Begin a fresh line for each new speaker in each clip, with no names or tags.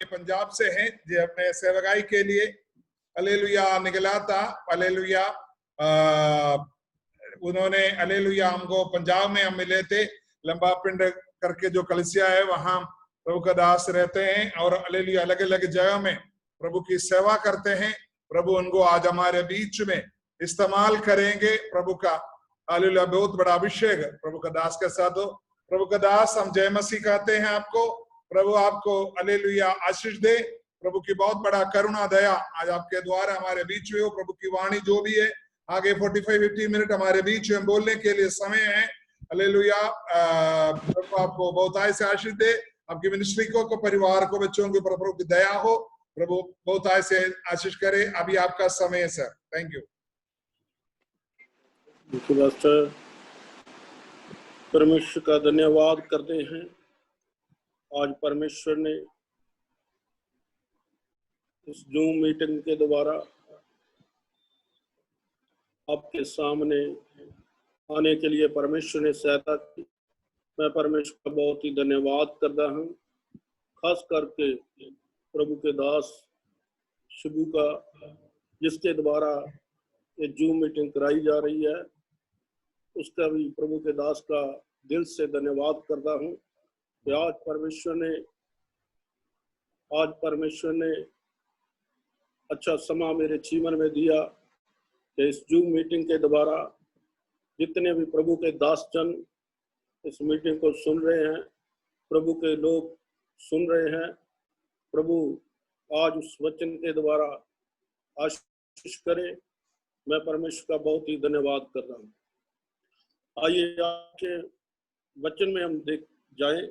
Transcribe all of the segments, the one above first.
पंजाब से हैं जो अपने सेवकाई के लिए हालेलुया निकला था। हालेलुया उन्होंने हालेलुया हमको पंजाब में हम मिले थे, लंबा पिंड करके जो कलिसिया है वहां प्रभु का दास रहते हैं और हालेलुया अलग अलग जगह में प्रभु की सेवा करते हैं। प्रभु उनको आज हमारे बीच में इस्तेमाल करेंगे। प्रभु का हालेलुया बहुत बड़ा अभिषेक प्रभु का दास के साथ हो। प्रभु का दास हम जय मसीह कहते हैं आपको। प्रभु आपको हालेलुया आशीष दे। प्रभु की बहुत बड़ा करुणा दया आज आपके द्वारा हमारे बीच में हो। प्रभु की वाणी जो भी है आगे 45-50 मिनट हमारे बीच में बोलने के लिए समय है। हालेलुया प्रभु आपको बहुत आय से आशीष दे। आपकी मिनिस्ट्री को परिवार को बच्चों के ऊपर प्रभु की दया हो। प्रभु बहुत आय से आशीष करे। अभी आपका समय है सर। Thank you.
परमेश्वर का धन्यवाद करते हैं। आज परमेश्वर ने इस जूम मीटिंग के द्वारा आपके सामने आने के लिए परमेश्वर ने सहायता की। मैं परमेश्वर का बहुत ही धन्यवाद करता हूँ। खास करके प्रभु के दास शिबू का, जिसके द्वारा ये जूम मीटिंग कराई जा रही है, उसका भी प्रभु के दास का दिल से धन्यवाद करता हूँ कि आज परमेश्वर ने अच्छा समा मेरे जीवन में दिया कि इस जूम मीटिंग के द्वारा जितने भी प्रभु के दास जन इस मीटिंग को सुन रहे हैं, प्रभु के लोग सुन रहे हैं, प्रभु आज उस वचन के द्वारा आशीष करे। मैं परमेश्वर का बहुत ही धन्यवाद कर रहा हूँ। आइए आपके वचन में हम देख जाएं।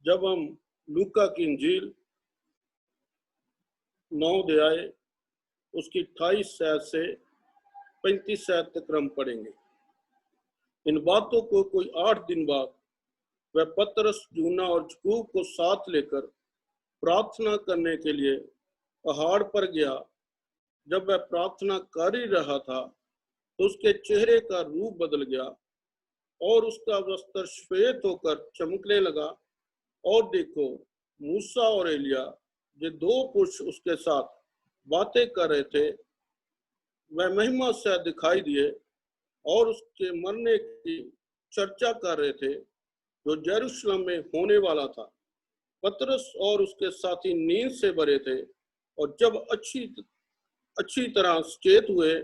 जब हम लूका की इंजील 9 अध्याय उसकी 28 आयत से 35 आयत तक हम पढ़ेंगे। इन बातों को कोई 8 दिन बाद वह पतरस, यूहन्ना और याकूब को साथ लेकर प्रार्थना करने के लिए पहाड़ पर गया। जब वह प्रार्थना कर ही रहा था तो उसके चेहरे का रूप बदल गया और उसका वस्त्र श्वेत होकर चमकने लगा। और देखो, मूसा और एलिया जो 2 पुरुष उसके साथ बातें कर रहे थे, वह महिमा से दिखाई दिए और उसके मरने की चर्चा कर रहे थे जो यरूशलेम में होने वाला था। पतरस और उसके साथी नींद से भरे थे और जब अच्छी तरह सचेत हुए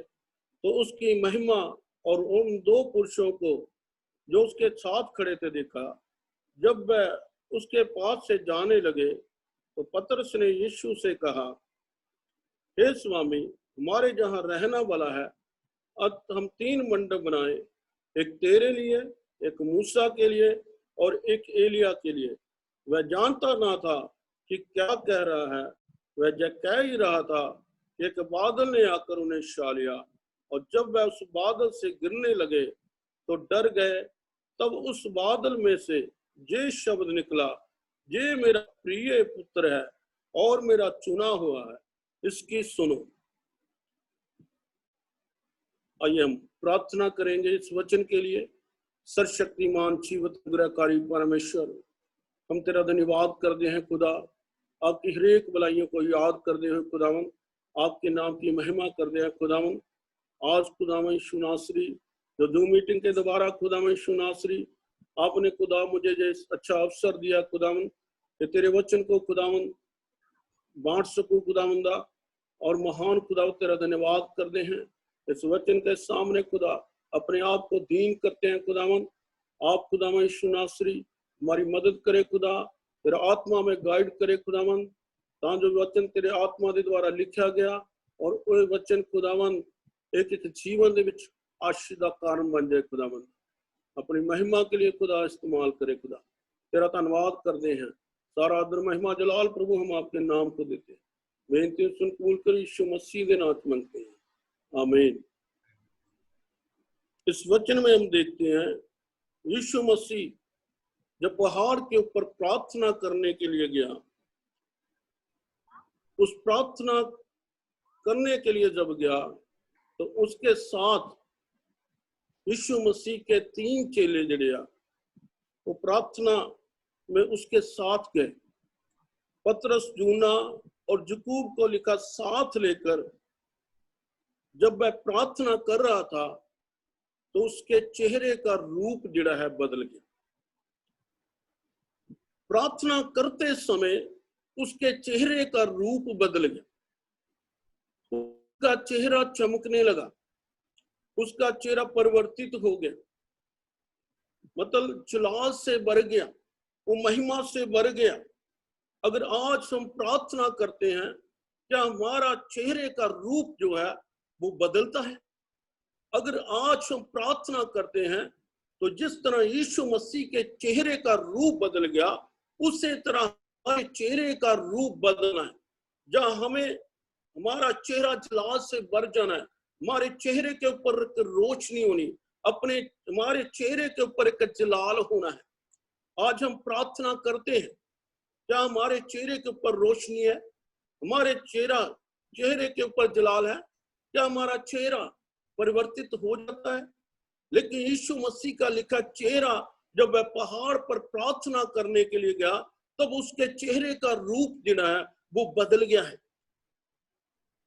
तो उसकी महिमा और उन 2 पुरुषों को जो उसके साथ खड़े थे देखा। जब वह उसके पास से जाने लगे तो पतरस ने यीशु से कहा, हे स्वामी, हमारे जहाँ रहना वाला है, अब हम 3 मंडप बनाए, एक तेरे लिए, एक मूसा के लिए और एक एलिया के लिए। वह जानता ना था कि क्या कह रहा है। वह जब कह ही रहा था, एक बादल ने आकर उन्हें छा लिया और जब वह उस बादल से गिरने लगे तो डर गए। तब उस बादल में से ये शब्द निकला, ये मेरा प्रिय पुत्र है और मेरा चुना हुआ है, इसकी सुनो। आइए हम प्रार्थना करेंगे इस वचन के लिए। सर्वशक्तिमान जीवित अनुग्रहकारी परमेश्वर, हम तेरा धन्यवाद करते हैं खुदा, आपकी हर एक भलाइयों को याद करते हुए खुदावन आपके नाम की महिमा करते हैं खुदावन। आज खुदावन शुनासरी जो जूम मीटिंग के द्वारा खुदावन शुनासरी आपने खुदा मुझे जो अच्छा अवसर दिया खुदावन कि तेरे वचन को खुदावन बांट सकूं खुदावंदा, और महान खुदा तेरा धन्यवाद करते हैं। इस वचन के सामने खुदा अपने आप को दीन करते हैं खुदावन। आप खुदावन यीशु नासरी हमारी मदद करे खुदा, तेरा आत्मा में गाइड करे खुदावन, तां जो वचन तेरे आत्मा के द्वारा लिखा गया और वो वचन खुदावन एक एक जीवन दे विच आशीष का कारण बन जाए खुदावन। अपनी महिमा के लिए खुदा इस्तेमाल करे खुदा, तेरा धन्यवाद करते हैं। सारा आदर महिमा जलाल प्रभु हम आपके नाम को देते हैं। बेनती सुन कबूल कर यीशु मसीह के नाम मांगते हैं, आमीन। इस वचन में हम देखते हैं यीशु मसीह जब पहाड़ के ऊपर प्रार्थना करने के लिए गया, उस प्रार्थना करने के लिए जब गया तो उसके साथ यीशु मसीह के 3 चेले जड़े वो प्रार्थना में उसके साथ गए। पतरस, यूहन्ना और याकूब को लिखा साथ लेकर जब वह प्रार्थना कर रहा था तो उसके चेहरे का रूप जिड़ा है बदल गया। प्रार्थना करते समय उसके चेहरे का रूप बदल गया, उसका चेहरा चमकने लगा, उसका चेहरा परिवर्तित हो गया, मतलब जलाल से भर गया, वो महिमा से भर गया। अगर आज हम प्रार्थना करते हैं, क्या हमारा चेहरे का रूप जो है वो बदलता है? अगर आज हम प्रार्थना करते हैं तो जिस तरह यीशु मसीह के चेहरे का रूप बदल गया, उसी तरह हमारे चेहरे का रूप बदलना है। जहां हमें हमारा चेहरा जलाल से भर जाना है, हमारे चेहरे के ऊपर एक रोशनी होनी, हमारे चेहरे के ऊपर एक जलाल होना है। आज हम प्रार्थना करते हैं, क्या हमारे चेहरे के ऊपर रोशनी है? हमारे चेहरे के ऊपर जलाल है? क्या हमारा चेहरा परिवर्तित हो जाता है? लेकिन यीशु मसीह का लिखा चेहरा, जब वह पहाड़ पर प्रार्थना करने के लिए गया, तब उसके चेहरे का रूप जिना है वो बदल गया है।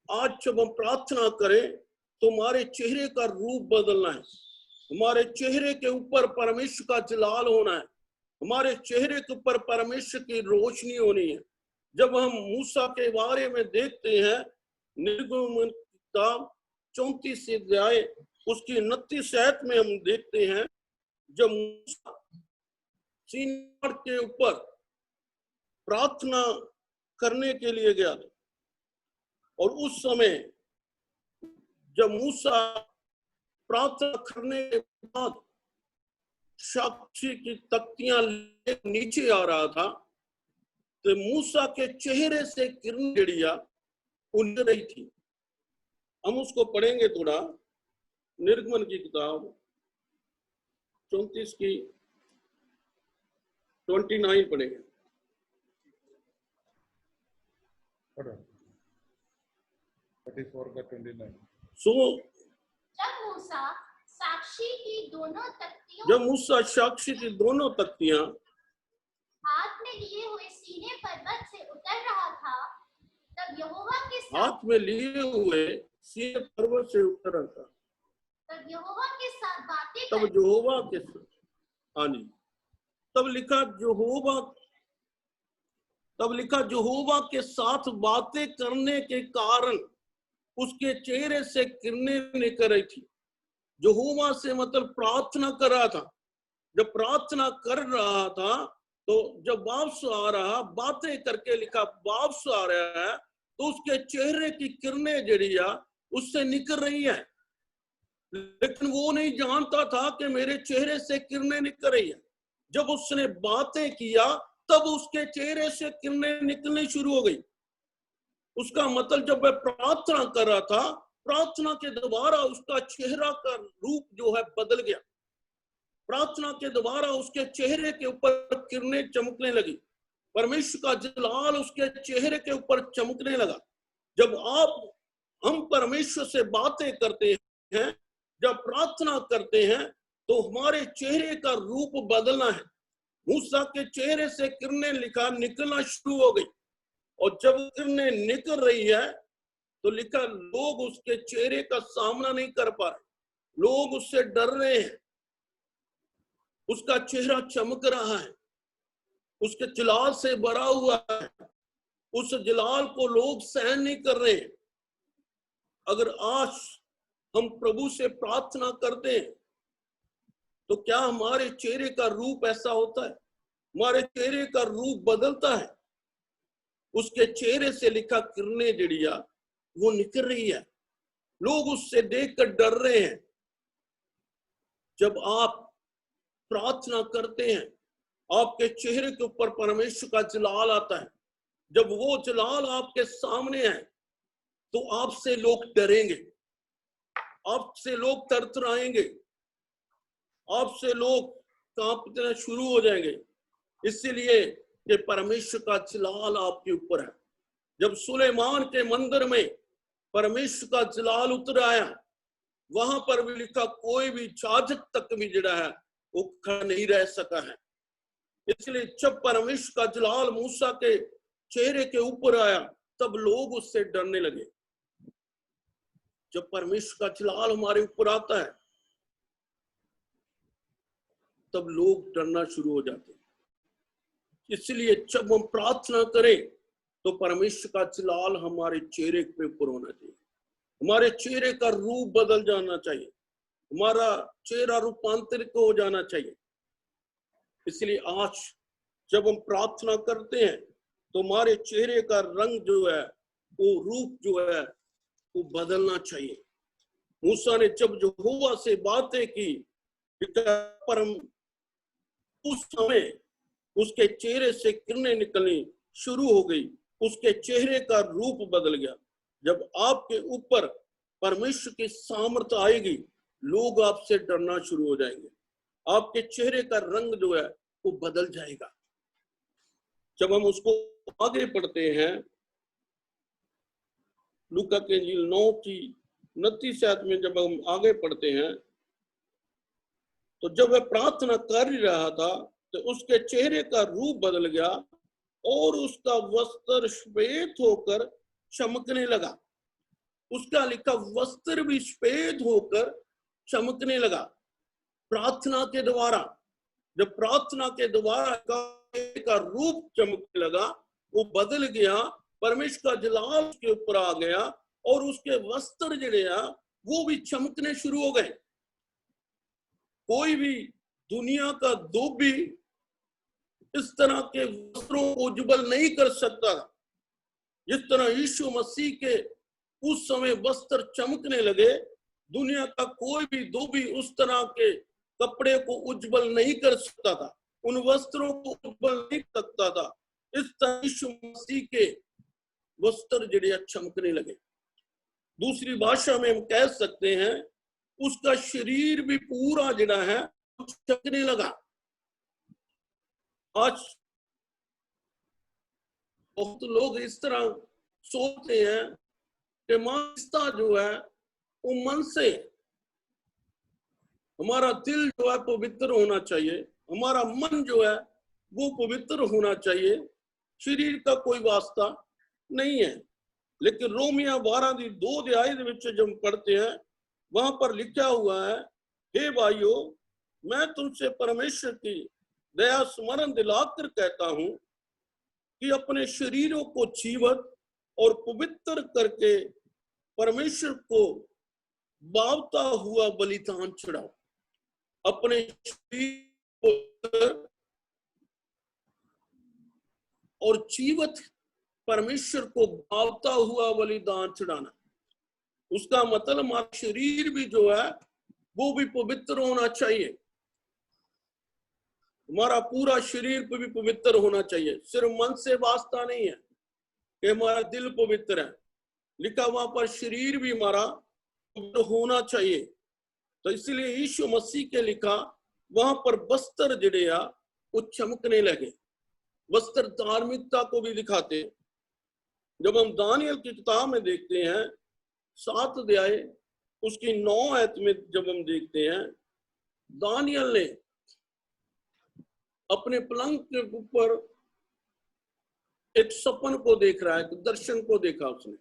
आज जब हम प्रार्थना करें तो हमारे चेहरे का रूप बदलना है, हमारे चेहरे के ऊपर परमेश्वर का जलाल होना है, हमारे चेहरे के ऊपर परमेश्वर की रोशनी होनी है। जब हम मूसा के बारे में देखते हैं, निर्गमन किताब 34 अध्याय उसकी 29 आयत में हम देखते हैं, जब मूसा सीनाई के ऊपर प्रार्थना करने के लिए गया और उस समय जब मूसा प्रार्थना करने के बाद साक्षी की तख्तियां नीचे आ रहा था, तो मूसा के चेहरे से किरण गिरिया उड़ रही थी। हम उसको पढ़ेंगे थोड़ा, निर्गमन की किताब 34 की 29 पढ़ेंगे। सो
जब मूसा साक्षी की दोनों
तख्तियां
हाथ में लिए हुए सीने पर्वत से उतर रहा था, तब यहोवा के साथ
हाथ में लिए हुए सीने पर्वत से उतर रहा था,
तब यहोवा के साथ बातें
तब यहोवा के साथ, हाँ जी, तब लिखा यहोवा के साथ बातें करने के कारण उसके चेहरे से किरणें निकल रही थी। यहोवा से मतलब प्रार्थना कर रहा था। जब प्रार्थना कर रहा था तो जब वापस आ रहा, बातें करके लिखा वापस आ रहा है, तो उसके चेहरे की किरणें जड़िया उससे निकल रही है, लेकिन वो नहीं जानता था कि मेरे चेहरे से किरणें निकल रही है। जब उसने बातें किया तब उसके चेहरे से किरणें निकलनी शुरू हो गई। उसका मतलब जब वह प्रार्थना कर रहा था, प्रार्थना के द्वारा उसका चेहरा का रूप जो है बदल गया। प्रार्थना के द्वारा उसके चेहरे के ऊपर किरणें चमकने लगी, परमेश्वर का जलाल उसके चेहरे के ऊपर चमकने लगा। जब हम परमेश्वर से बातें करते हैं, जब प्रार्थना करते हैं, तो हमारे चेहरे का रूप बदलना है। मूसा के चेहरे से किरणें लिखा निकलना शुरू हो गई, और जब किरणें निकल रही है तो लिखा लोग उसके चेहरे का सामना नहीं कर पा रहे, लोग उससे डर रहे हैं। उसका चेहरा चमक रहा है, उसके जलाल से भरा हुआ है, उस जलाल को लोग सहन नहीं कर रहे हैं। अगर आज हम प्रभु से प्रार्थना करते हैं तो क्या हमारे चेहरे का रूप ऐसा होता है? हमारे चेहरे का रूप बदलता है। उसके चेहरे से लिखा किरणें जड़िया वो निकल रही है, लोग उससे देखकर डर रहे हैं। जब आप प्रार्थना करते हैं, आपके चेहरे के ऊपर परमेश्वर का जलाल आता है। जब वो जलाल आपके सामने है तो आपसे लोग डरेंगे, आपसे लोग तरतराएंगे, आपसे लोग कांपना शुरू हो जाएंगे, इसलिए कि परमेश्वर का जलाल आपके ऊपर है। जब सुलेमान के मंदिर में परमेश्वर का जलाल उतर आया, वहां पर भी लिखा कोई भी याजक तक भी जड़ा है वो खड़ा नहीं रह सका है। इसलिए जब परमेश्वर का जलाल मूसा के चेहरे के ऊपर आया तब लोग उससे डरने लगे। जब परमेश्वर का जलाल हमारे ऊपर आता है तब लोग डरना शुरू हो जाते हैं। इसलिए जब हम प्रार्थना करें तो परमेश्वर का जलाल हमारे चेहरे पे ऊपर होना चाहिए, हमारे चेहरे का रूप बदल जाना चाहिए, हमारा चेहरा रूपांतरित हो जाना चाहिए। इसलिए आज जब हम प्रार्थना करते हैं तो हमारे चेहरे का रंग जो है, वो रूप जो है वो बदलना चाहिए। मूसा ने जब यहोवा से बातें की पर उस समय उसके चेहरे से किरणें निकलनी शुरू हो गई, उसके चेहरे का रूप बदल गया। जब आपके ऊपर परमेश्वर की सामर्थ आएगी, लोग आपसे डरना शुरू हो जाएंगे, आपके चेहरे का रंग जो है वो बदल जाएगा। जब हम उसको आगे पढ़ते हैं, लूका के इंजील 9 की 29 आयत में जब हम आगे पढ़ते हैं, तो जब वह प्रार्थना कर रहा था तो उसके चेहरे का रूप बदल गया और उसका वस्त्र श्वेत होकर चमकने लगा। उसका लिखा वस्त्र भी श्वेत होकर चमकने लगा। प्रार्थना के द्वारा, जब प्रार्थना के द्वारा का रूप चमकने लगा, वो बदल गया, परमेश्वर का जलाल उसके ऊपर आ गया और उसके वस्त्र जड़े वो भी चमकने शुरू हो गए। कोई भी दुनिया का धोबी इस तरह के वस्त्रों को उज्जवल नहीं कर सकता। जिस तरह यीशु मसीह के उस समय वस्त्र चमकने लगे, दुनिया का कोई भी धोबी उस तरह के कपड़े को उज्जवल नहीं कर सकता था, उन वस्त्रों को उज्जवल नहीं कर सकता था। इस तरह यीशु मसीह के वस्त्र जड़े चमकने लगे। दूसरी भाषा में हम कह सकते हैं उसका शरीर भी पूरा जड़ा है चमकने लगा। आज बहुत लोग इस तरह सोचते हैं कि मानसिकता जो है वो मन से, हमारा दिल जो है पवित्र होना चाहिए, हमारा मन जो है वो पवित्र होना चाहिए, शरीर का कोई वास्ता नहीं है। लेकिन रोमिया 12 अध्याय जब हम पढ़ते हैं, वहां पर लिखा हुआ है, हे भाइयों, मैं तुमसे परमेश्वर की दया स्मरण दिलाकर कहता हूं कि अपने शरीरों को जीवित और पवित्र करके परमेश्वर को भावता हुआ बलिदान चढ़ाओ। अपने शरीर को और जीवित परमेश्वर को भावता हुआ बलिदान चढ़ाना, उसका मतलब हमारा शरीर भी जो है वो भी पवित्र होना चाहिए। हमारा पूरा शरीर भी पवित्र होना चाहिए। सिर्फ मन से वास्ता नहीं है कि हमारा दिल पवित्र है, लिखा वहां पर शरीर भी हमारा पवित्र होना चाहिए। तो इसलिए यीशु मसीह के लिखा वहां पर वस्त्र जड़े वो चमकने लगे। वस्त्र धार्मिकता को भी दिखाते। जब हम दानियल की किताब में देखते हैं 7 अध्याय उसकी 9 आयत में जब हम देखते हैं, दानियल ने अपने पलंग के ऊपर एक सपन को देख रहा है, एक दर्शन को देखा उसने,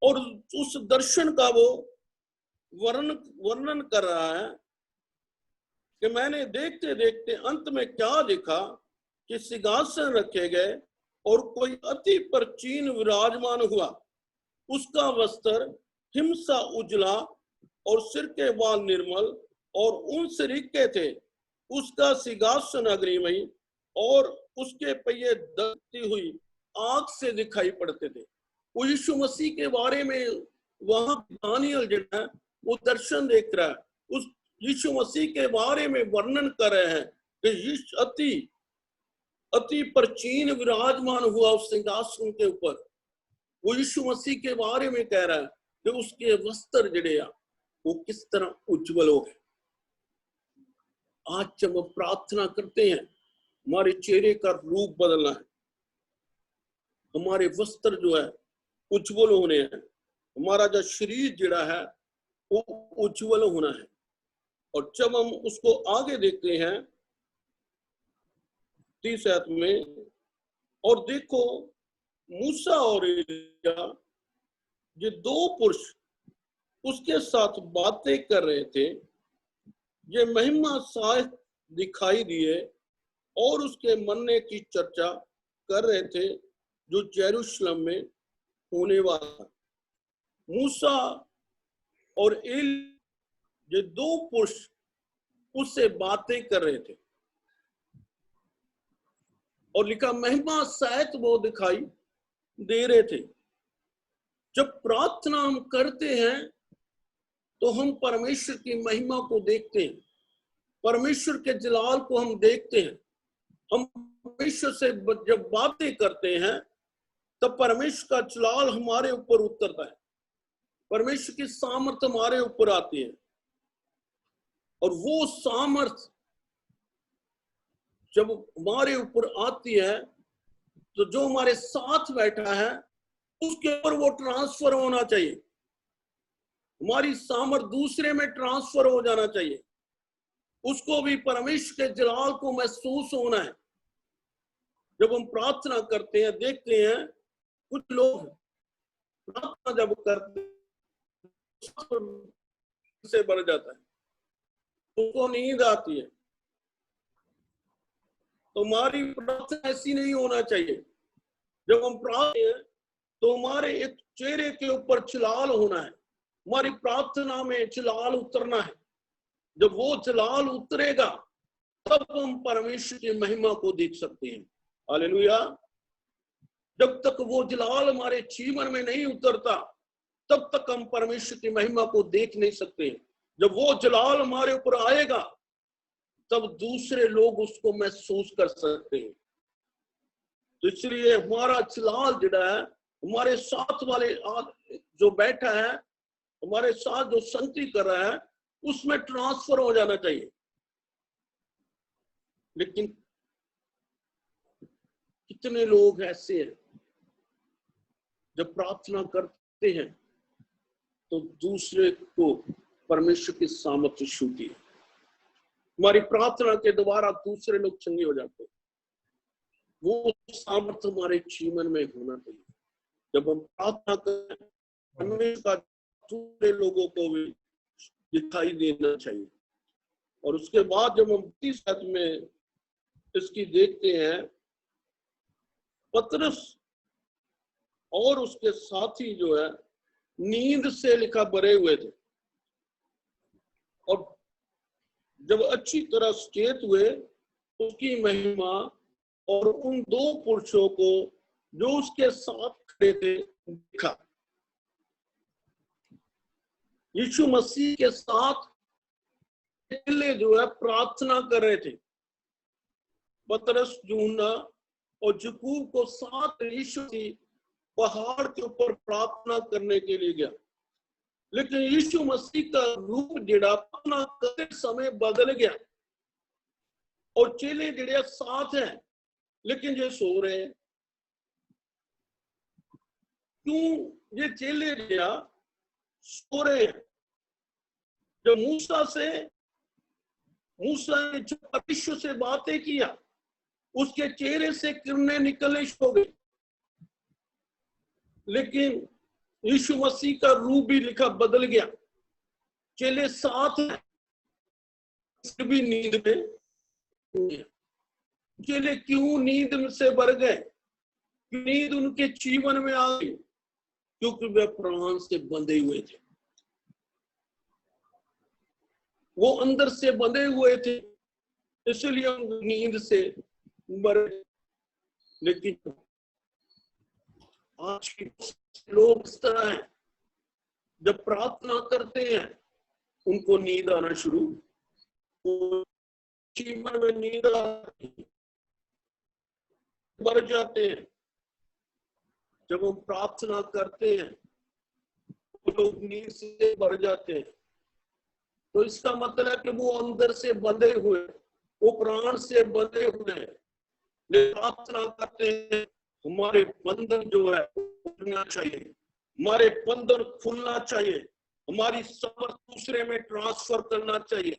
और उस दर्शन का वो वर्णन कर रहा है कि मैंने देखते देखते अंत में क्या देखा कि सिंहासन रखे गए और कोई अति प्राचीन विराजमान हुआ। उसका वस्त्र हिमसा उजला और सिर के बाल निर्मल और उन सरीखे थे। उसका सिंहासन अग्निमय और उसके पहिए दलती हुई आग से दिखाई पड़ते थे। वो यीशु मसीह के बारे में वहां दानियल जो है वो दर्शन देख रहा है, उस यीशु मसीह के बारे में वर्णन कर रहे हैं कि अति प्राचीन विराजमान हुआ उस सिंहासन के ऊपर। वो यीशु मसीह के बारे में कह रहा है कि उसके वस्त्र जड़े वो किस तरह उज्जवल हो गए। आज जब हम प्रार्थना करते हैं, हमारे चेहरे का रूप बदलना है, हमारे वस्त्र जो है उज्जवल होने हैं, हमारा जो शरीर जड़ा है वो उज्जवल होना है। और जब हम उसको आगे देखते हैं 30 आयत में, और देखो मूसा और एलिया, ये दो पुरुष उसके साथ बातें कर रहे थे। ये महिमा सहायक दिखाई दिए और उसके मरने की चर्चा कर रहे थे जो यरूशलेम में होने वाला था। मूसा और एलिया, ये दो पुरुष उससे बातें कर रहे थे और लिखा महिमा सहित वो दिखाई दे रहे थे। जब प्रार्थना हम करते हैं तो हम परमेश्वर की महिमा को देखते हैं, परमेश्वर के जलाल को हम देखते हैं। हम परमेश्वर से जब बातें करते हैं तब परमेश्वर का जलाल हमारे ऊपर उतरता है, परमेश्वर की सामर्थ्य हमारे ऊपर आती है। और वो सामर्थ जब हमारे ऊपर आती है तो जो हमारे साथ बैठा है उसके ऊपर वो ट्रांसफर होना चाहिए। हमारी सामर्थ दूसरे में ट्रांसफर हो जाना चाहिए, उसको भी परमेश्वर के जलाल को महसूस होना है। जब हम प्रार्थना करते हैं, देखते हैं कुछ लोग प्रार्थना जब करते से बढ़ जाता है, उनको नींद आती है। तो हमारी प्रार्थना ऐसी नहीं होना चाहिए। जब हम प्रार्थना हैं तो हमारे एक चेहरे के ऊपर जलाल होना है, हमारी प्रार्थना में जलाल उतरना है। जब वो जलाल उतरेगा तब हम परमेश्वर की महिमा को देख सकते हैं। हालेलुया। जब तक वो जलाल हमारे जीवन में नहीं उतरता तब तक हम परमेश्वर की महिमा को देख नहीं सकते। जब वो जलाल हमारे ऊपर आएगा तब दूसरे लोग उसको महसूस कर सकते हैं। तो इसलिए हमारा जलाल जिड़ा है, हमारे साथ वाले जो बैठा है, हमारे साथ जो संगति कर रहा है, उसमें ट्रांसफर हो जाना चाहिए। लेकिन कितने लोग ऐसे हैं जब प्रार्थना करते हैं तो दूसरे को परमेश्वर की सामर्थ्य छूती है। हमारी प्रार्थना के द्वारा दूसरे लोग चंगे हो जाते हैं। वो सामर्थ्य हमारे जीवन में होना चाहिए। जब हम प्रार्थना करें, परमेश्वर का दूसरे लोगों को भी दिखाई देना चाहिए। और उसके बाद जब हम इस में इसकी देखते हैं, पतरस और उसके साथी जो है नींद से लिखा बरे हुए थे और जब अच्छी तरह सचेत हुए उसकी महिमा और उन दो पुरुषों को जो उसके साथ खड़े थे देखा। यीशु मसीह के साथ चेले जो है प्रार्थना कर रहे थे। पतरस, यूहन्ना और याकूब को साथ यीशु पहाड़ के ऊपर प्रार्थना करने के लिए गया। लेकिन यीशु मसीह का रूप जिड़ा प्रार्थना करते समय बदल गया और चेले जिड़े साथ हैं लेकिन ये सो रहे हैं। क्यों ये चेले जिड़ा सो रहे हैं? जब मूसा ने जो परमेश्वर से बातें किया, उसके चेहरे से किरणें निकलने हो गई, लेकिन यीशु मसीह का रूप भी लिखा बदल गया। चेले साथ हैं, भी नींद में। चेले क्यों नींद से भर गए? नींद उनके जीवन में आ गई क्योंकि वे प्राण से बंधे हुए थे, वो अंदर से बंधे हुए थे, इसलिए हम नींद से मरे। लेकिन आज के लोग इस तरह हैं, जब प्रार्थना करते हैं उनको नींद आना शुरू, जीवन में नींद बढ़ जाते हैं। जब हम प्रार्थना करते हैं तो लोग नींद से बढ़ जाते हैं। तो इसका मतलब है कि वो अंदर से बंधे हुए, वो प्राण से बंधे हुए हैं। प्रार्थना करते हैं, हमारे बंधन जो है खुलना चाहिए, हमारे बंधन खुलना चाहिए, हमारी समझ दूसरे में ट्रांसफर करना चाहिए।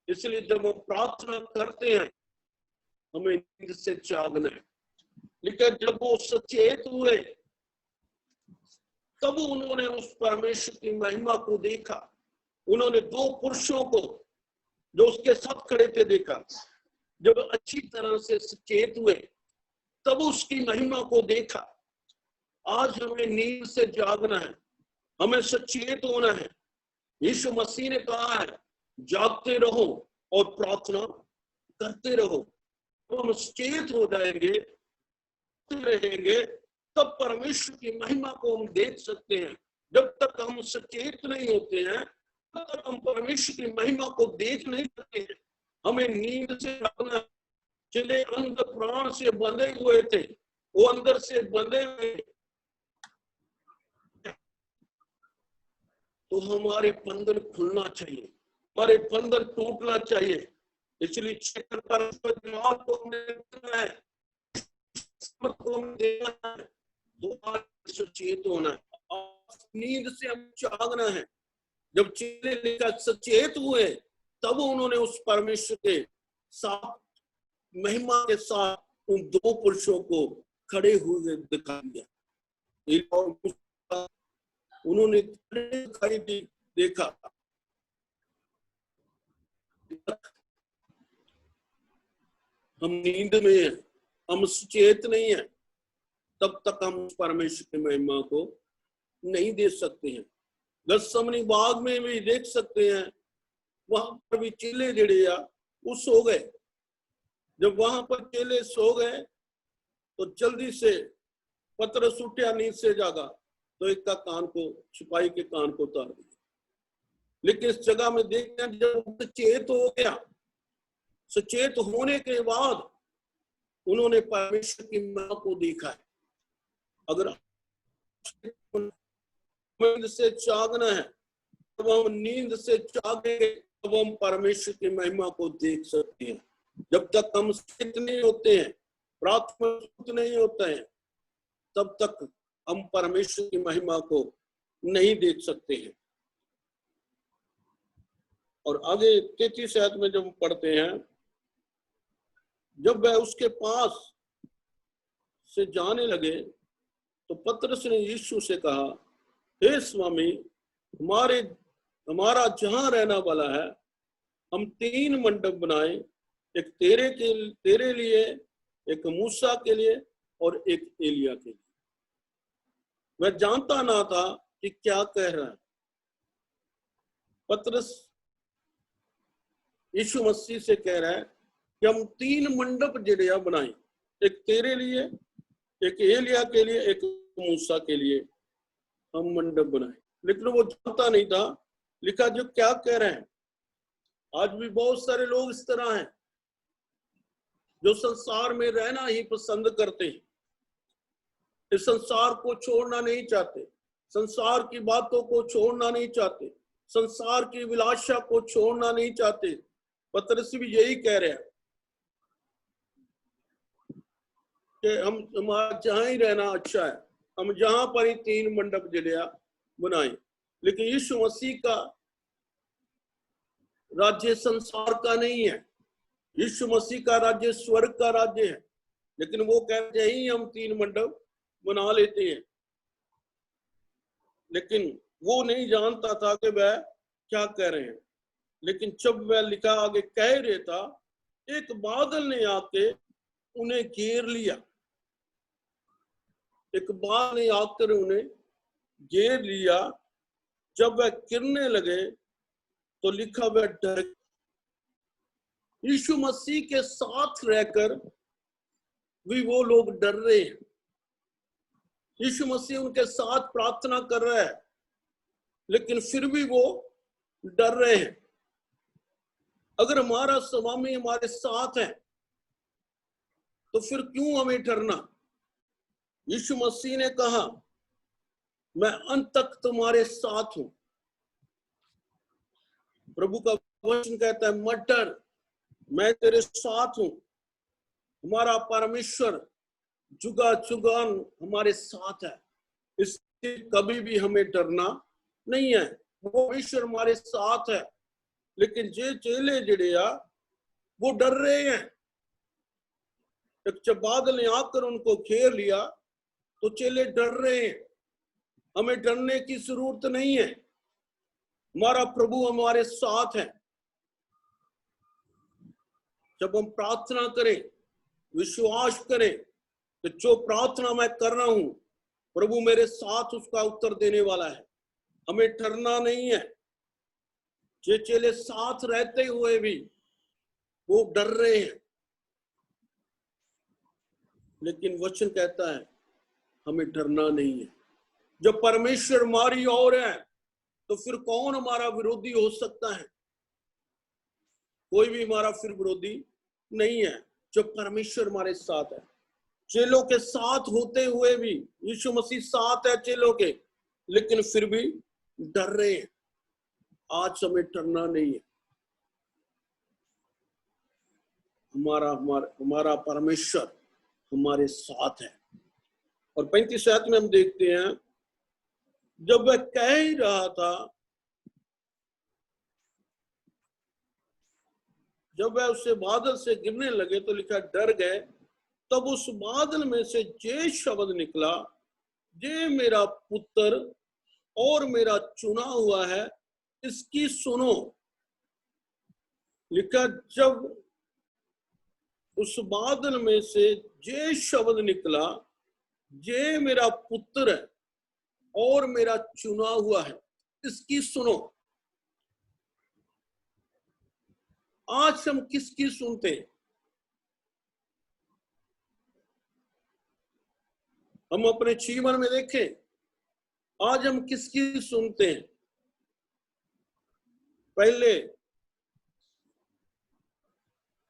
इसलिए जब हम प्रार्थना करते हैं हमें नींद से जागना है। लेकिन जब वो सचेत हुए तब उन्होंने उस परमेश्वर की महिमा को देखा। उन्होंने दो पुरुषों को जो उसके साथ खड़े थे देखा। जब अच्छी तरह से सचेत हुए तब उसकी महिमा को देखा। आज हमें नींद से जागना है, हमें सचेत होना है। यीशु मसीह ने कहा है जागते रहो और प्रार्थना करते रहो। तो हम सचेत हो जाएंगे, रहेंगे, तब परमेश्वर की महिमा को हम देख सकते हैं। जब तक हम सचेत नहीं होते हैं तब तक हम परमेश्वर की महिमा को देख नहीं सकते हैं। हमें नींद से जागना। चले अंग प्राण से बंधे हुए थे, वो अंदर से बंधे हुए, तो हमारे बंधन खुलना चाहिए, हमारे बंधन टूटना चाहिए। इसलिए दिमाग को देना है, तो सचेत होना है, नींद से हम जागना है। जब चेले सचेत हुए तब उन्होंने उस परमेश्वर के साथ महिमा के साथ उन दो पुरुषों को खड़े हुए दिखा दिया। उन्होंने दिखाई देखा। हम नींद में हैं, हम सचेत नहीं है, तब तक हम परमेश्वर की महिमा को नहीं देख सकते हैं। गत्समनी बाग में भी देख सकते हैं, वहां पर भी चेले जड़े वो सो गए। जब वहां पर चेले सो गए तो जल्दी से पतरस उठा, नींद से जागा तो एक का कान को, सिपाही के कान को उतार दिया। लेकिन इस जगह में देखते हैं जब सचेत हो गया, सचेत होने के बाद उन्होंने परमेश्वर की महिमा को देखा है। अगर नींद से जागना है, तब हम नींद से जागेंगे तब हम परमेश्वर की महिमा को देख सकते हैं। जब तक हम सचेत नहीं होते हैं, प्रार्थना नहीं होते हैं, तब तक हम परमेश्वर की महिमा को नहीं देख सकते हैं। और आगे 33 आयत में जब पढ़ते हैं, जब वह उसके पास से जाने लगे तो पतरस ने यीशु से कहा, हे स्वामी, हमारा जहां रहना वाला है, हम 3 मंडप बनाए, एक तेरे लिए, एक मूसा के लिए और एक एलिया के लिए। वह जानता ना था कि क्या कह रहा है। पतरस यीशु मसीह से कह रहा है कि हम 3 मंडप जड़िया बनाए, एक तेरे लिए, एक एलिया के लिए, एक मूसा के लिए हम मंडप बनाए। लेकिन वो जानता नहीं था लिखा जो क्या कह रहे हैं। आज भी बहुत सारे लोग इस तरह हैं जो संसार में रहना ही पसंद करते हैं, इस संसार को छोड़ना नहीं चाहते, संसार की बातों को छोड़ना नहीं चाहते, संसार की विलासा को छोड़ना नहीं चाहते। पतरस भी यही कह रहे हैं कि हमारा जहां ही रहना अच्छा है, हम जहां पर ही 3 मंडप जड़िया बनाए। लेकिन यीशु मसीह का राज्य संसार का नहीं है, यीशु मसीह का राज्य स्वर्ग का राज्य है। लेकिन वो कहते हैं ही हम 3 मंडप बना लेते हैं। लेकिन वो नहीं जानता था कि वह क्या कह रहे हैं। लेकिन जब वह लिखा आगे कह रहे था, एक बादल ने आके उन्हें घेर लिया, एक बादल ने आकर उन्हें घेर लिया। जब वह गिरने लगे तो लिखा वह डर। यीशु मसीह के साथ रहकर भी वो लोग डर रहे हैं। यीशु मसीह उनके साथ प्रार्थना कर रहा है, लेकिन फिर भी वो डर रहे हैं। अगर हमारा स्वामी हमारे साथ है तो फिर क्यों हमें डरना। यीशु मसीह ने कहा, मैं अंत तक तुम्हारे साथ हूं। प्रभु का वचन कहता है, मत डर, मैं तेरे साथ हूं। हमारा परमेश्वर जुगा जुगान हमारे साथ है, इससे कभी भी हमें डरना नहीं है। वो परमेश्वर हमारे साथ है। लेकिन जे चेले जड़े वो डर रहे हैं। जब बादल ने आकर उनको घेर लिया तो चेले डर रहे हैं। हमें डरने की जरूरत नहीं है, हमारा प्रभु हमारे साथ है। जब हम प्रार्थना करें, विश्वास करें कि जो प्रार्थना मैं कर रहा हूं प्रभु मेरे साथ उसका उत्तर देने वाला है, हमें डरना नहीं है। ये चेले साथ रहते हुए भी वो डर रहे हैं, लेकिन वचन कहता है हमें डरना नहीं है। जब परमेश्वर हमारी ओर है तो फिर कौन हमारा विरोधी हो सकता है? कोई भी हमारा फिर विरोधी नहीं है जब परमेश्वर हमारे साथ है। चेलों के साथ होते हुए भी यीशु मसीह साथ है चेलों के, लेकिन फिर भी डर रहे हैं। आज हमें डरना नहीं है। हमारा परमेश्वर हमारे साथ है। और 35 आयत में हम देखते हैं, जब वह कह ही रहा था, जब वह उससे बादल से गिरने लगे तो लिखा डर गए। तब उस बादल में से जे शब्द निकला, जे मेरा पुत्र और मेरा चुना हुआ है, इसकी सुनो। लिखा जब उस बादल में से जे शब्द निकला, जे मेरा पुत्र है और मेरा चुना हुआ है, इसकी सुनो। आज हम किसकी सुनते हैं? हम अपने जीवन में देखें, आज हम किसकी सुनते हैं? पहले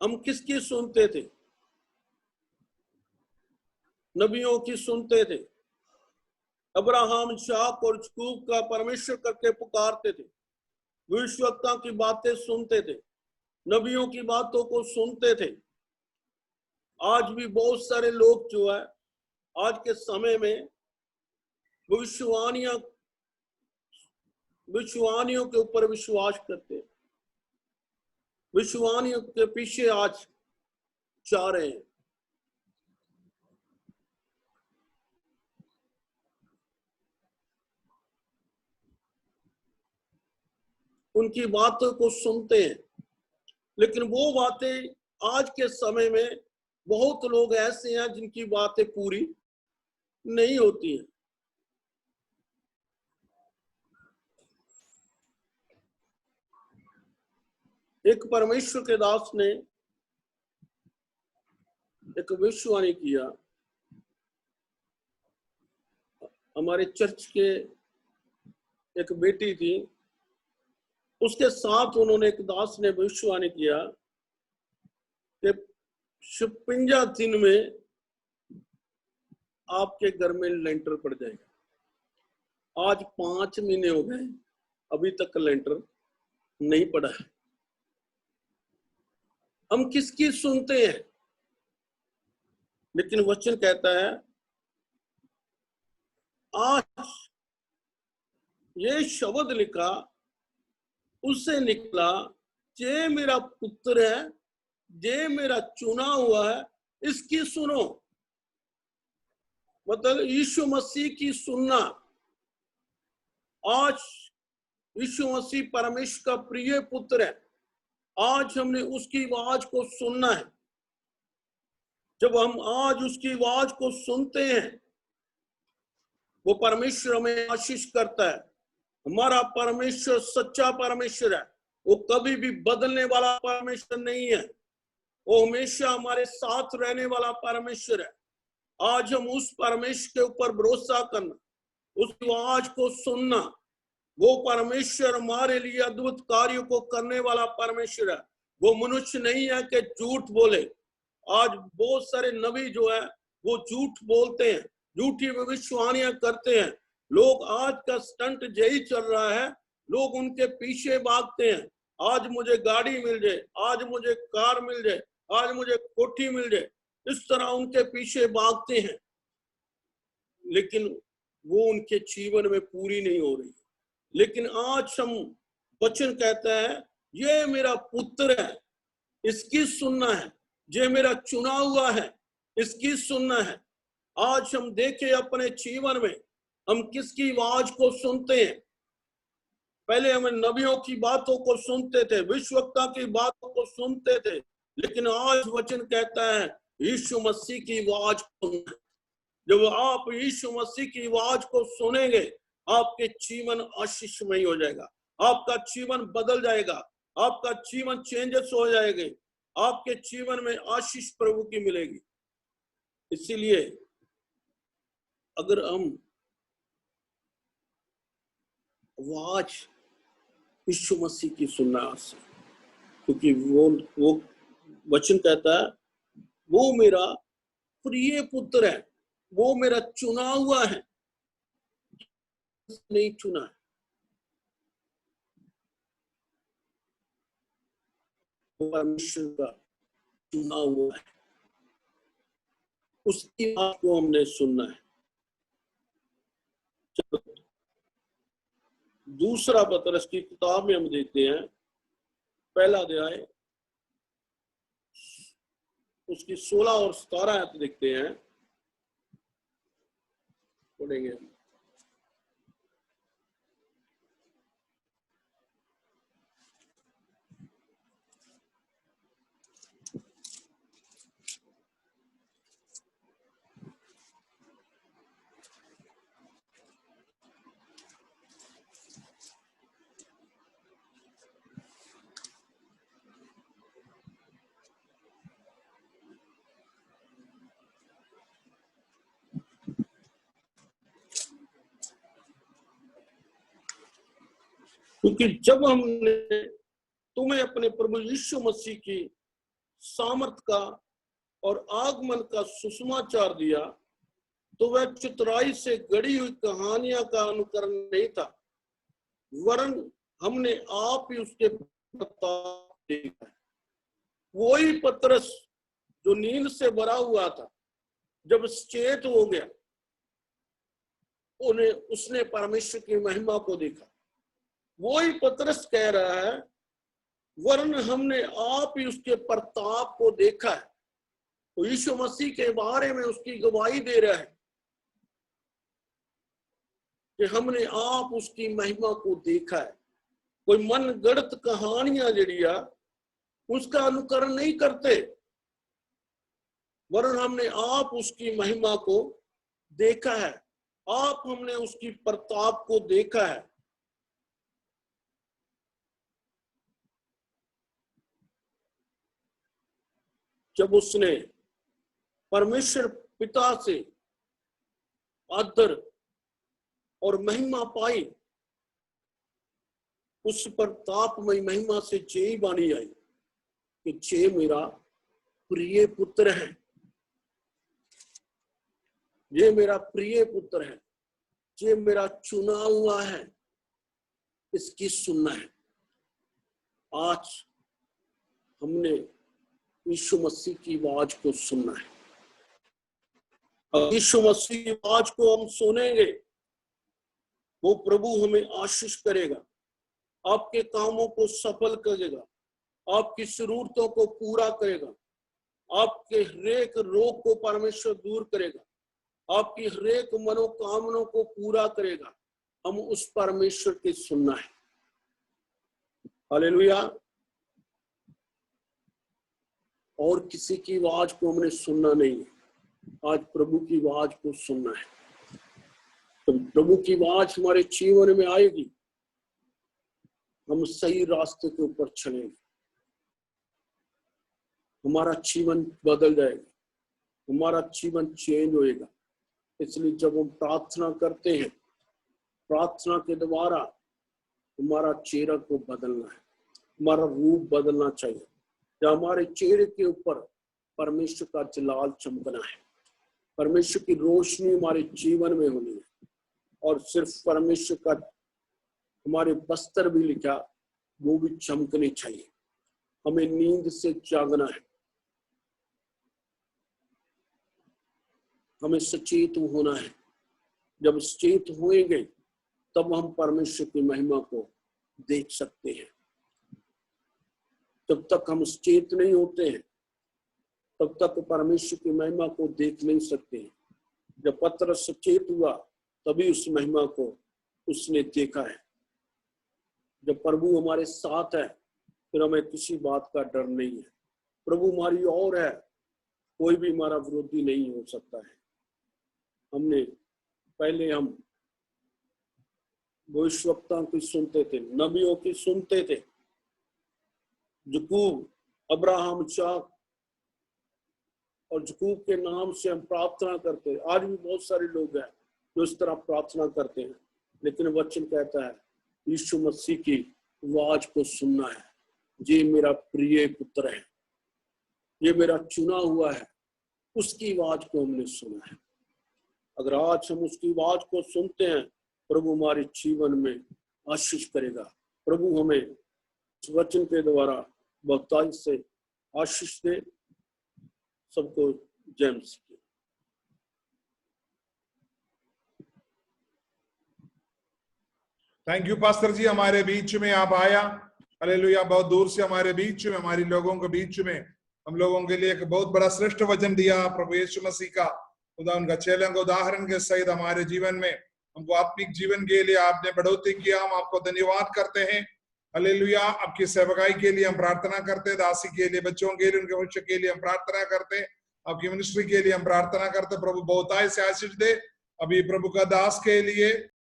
हम किसकी सुनते थे? नबियों की सुनते थे। अब्राहम, इसाक और याकूब का परमेश्वर करके पुकारते थे। भविष्यवक्ता की बातें सुनते थे, नबियों की बातों को सुनते थे। आज भी बहुत सारे लोग जो है आज के समय में भविष्यवाणियों के ऊपर विश्वास करते हैं, भविष्यवाणियों के पीछे आज जा रहे हैं। उनकी बातों को सुनते हैं, लेकिन वो बातें आज के समय में बहुत लोग ऐसे हैं जिनकी बातें पूरी नहीं होती हैं। एक परमेश्वर के दास ने एक भविष्यवाणी किया। हमारे चर्च के एक बेटी थी, उसके साथ उन्होंने एक दास ने भविष्यवाणी किया कि 56 दिन में आपके घर में लेंटर पड़ जाएगा। आज 5 महीने हो गए, अभी तक लेंटर नहीं पड़ा है। हम किसकी सुनते हैं? लेकिन वचन कहता है आज ये शब्द लिखा, उससे निकला, जे मेरा पुत्र है, जे मेरा चुना हुआ है, इसकी सुनो। मतलब यीशु मसीह की सुनना। आज यीशु मसीह परमेश्वर का प्रिय पुत्र है। आज हमने उसकी आवाज को सुनना है। जब हम आज उसकी आवाज को सुनते हैं, वो परमेश्वर हमें आशीष करता है। हमारा परमेश्वर सच्चा परमेश्वर है, वो कभी भी बदलने वाला परमेश्वर नहीं है, वो हमेशा हमारे साथ रहने वाला परमेश्वर है। आज हम उस परमेश्वर के ऊपर भरोसा करना, उसकी आवाज को सुनना। वो परमेश्वर हमारे लिए अद्भुत कार्यों को करने वाला परमेश्वर है। वो मनुष्य नहीं है कि झूठ बोले। आज बहुत सारे नबी जो है वो झूठ बोलते हैं, झूठी भविष्यवाणियां करते हैं। लोग आज का स्टंट यही चल रहा है, लोग उनके पीछे भागते हैं। आज मुझे गाड़ी मिल जाए, आज मुझे कार मिल जाए, आज मुझे कोठी मिल जाए, इस तरह उनके पीछे भागते हैं, लेकिन वो उनके जीवन में पूरी नहीं हो रही। लेकिन आज हम वचन कहता है ये मेरा पुत्र है, इसकी सुनना है, ये मेरा चुना हुआ है, इसकी सुनना है। आज हम देखें अपने जीवन में हम किसकी आवाज को सुनते हैं। पहले हम नबियों की बातों को सुनते थे, विश्ववक्ता की बातों को सुनते थे, लेकिन आज वचन कहता है यीशु मसीह की आवाज सुनना। जब आप यीशु मसीह की आवाज को सुनेंगे, आपके जीवन आशीषमय हो जाएगा, आपका जीवन बदल जाएगा, आपका जीवन चेंजेस हो जाएंगे, आपके जीवन में आशीष प्रभु की मिलेगी। इसीलिए अगर हम आवाज यीशु मसीह की सुनना से, क्योंकि वो वचन कहता है वो मेरा प्रिय पुत्र है, वो मेरा चुना हुआ है, नहीं चुना है, वो परमेश्वर का चुना हुआ है, उसकी बात को हमने सुनना है। दूसरा पतरस की किताब में हम देखते हैं, पहला अध्याय उसकी 16 और 17 आयत देखते हैं, पढ़ेंगे। क्योंकि जब हमने तुम्हें अपने प्रभु यीशु मसीह की सामर्थ का और आगमन का सुसमाचार दिया, तो वह चतुराई से गढ़ी हुई कहानियां का अनुकरण नहीं था, वरन हमने आप ही उसके प्रताप देखा है। वही पतरस जो नींद से भरा हुआ था, जब सचेत हो गया, उसने परमेश्वर की महिमा को देखा। वही पतरस कह रहा है वरन हमने आप ही उसके प्रताप को देखा है। तो यीशु मसीह के बारे में उसकी गवाही दे रहा है कि हमने आप उसकी महिमा को देखा है। कोई मन गढ़त कहानियां जड़िया उसका अनुकरण नहीं करते, वरन हमने आप उसकी महिमा को देखा है, आप हमने उसकी प्रताप को देखा है। जब उसने परमेश्वर पिता से आदर और महिमा पाई, उस प्रतापमय महिमा से जय बानी आई कि जे मेरा प्रिय पुत्र है, ये मेरा प्रिय पुत्र है, ये मेरा चुना हुआ है, इसकी सुनना है। आज हमने यीशु मसीह की आवाज को सुनना है। यीशु मसीह की आवाज को हम सुनेंगे, वो प्रभु हमें आशीष करेगा, आपके कामों को सफल करेगा, आपकी जरूरतों को पूरा करेगा, आपके हरेक रोग को परमेश्वर दूर करेगा, आपकी हरेक मनोकामनाओं को पूरा करेगा। हम उस परमेश्वर की सुनना है। हालेलुया। और किसी की आवाज को हमने सुनना नहीं है, आज प्रभु की आवाज को सुनना है। तो प्रभु की आवाज हमारे जीवन में आएगी, हम सही रास्ते के ऊपर चलेंगे, हमारा जीवन बदल जाएगा, हमारा जीवन चेंज होएगा। इसलिए जब हम प्रार्थना करते हैं, प्रार्थना के द्वारा हमारा चेहरा को बदलना है, हमारा रूप बदलना चाहिए। या हमारे चेहरे के ऊपर परमेश्वर का जलाल चमकना है, परमेश्वर की रोशनी हमारे जीवन में होनी है। और सिर्फ परमेश्वर का हमारे बस्तर भी लिखा, वो भी चमकने चाहिए। हमें नींद से जागना है, हमें सचेत होना है। जब सचेत होएंगे तब हम परमेश्वर की महिमा को देख सकते हैं। जब तक हम सचेत नहीं होते हैं तब तक परमेश्वर की महिमा को देख नहीं सकते। जब पतरस सचेत हुआ तभी उस महिमा को उसने देखा है। जब प्रभु हमारे साथ है फिर हमें किसी बात का डर नहीं है। प्रभु हमारी ओर है, कोई भी हमारा विरोधी नहीं हो सकता है। पहले हम भविष्यवक्ताओं की सुनते थे, नबियों की सुनते थे, यकूब, अब्राहम, इसाक और यकूब के नाम से हम प्रार्थना करते। आज भी बहुत सारे लोग हैं जो इस तरह प्रार्थना करते हैं, लेकिन वचन कहता है यीशु मसीह की आवाज को सुनना है। ये मेरा प्रिय पुत्र है, ये मेरा चुना हुआ है, उसकी आवाज को हमने सुना है। अगर आज हम उसकी आवाज को सुनते हैं, प्रभु हमारे जीवन में आशीष करेगा। प्रभु हमें इस वचन के द्वारा बहुतायत से आशीष दे। सबको जय मसीह।
थैंक यू पास्टर जी, हमारे बीच में आप आया। हालेलुया। बहुत दूर से हमारे बीच में, हमारी लोगों के बीच में हम लोगों के लिए एक बहुत बड़ा श्रेष्ठ वचन दिया प्रभु यीशु मसीह का। खुदा उनका चेलन को उदाहरण के सहित हमारे जीवन में हमको आत्मिक जीवन के लिए आपने बढ़ोतरी किया। हम आपको धन्यवाद करते हैं। हालेलुया। आपकी सेवकाई के लिए हम प्रार्थना करते हैं, दासी के लिए, बच्चों के लिए, उनके भविष्य के लिए हम प्रार्थना करते हैं, आपकी मिनिस्ट्री के लिए हम प्रार्थना करते। प्रभु बहुतायत से आशीष दे। अभी प्रभु का दास के लिए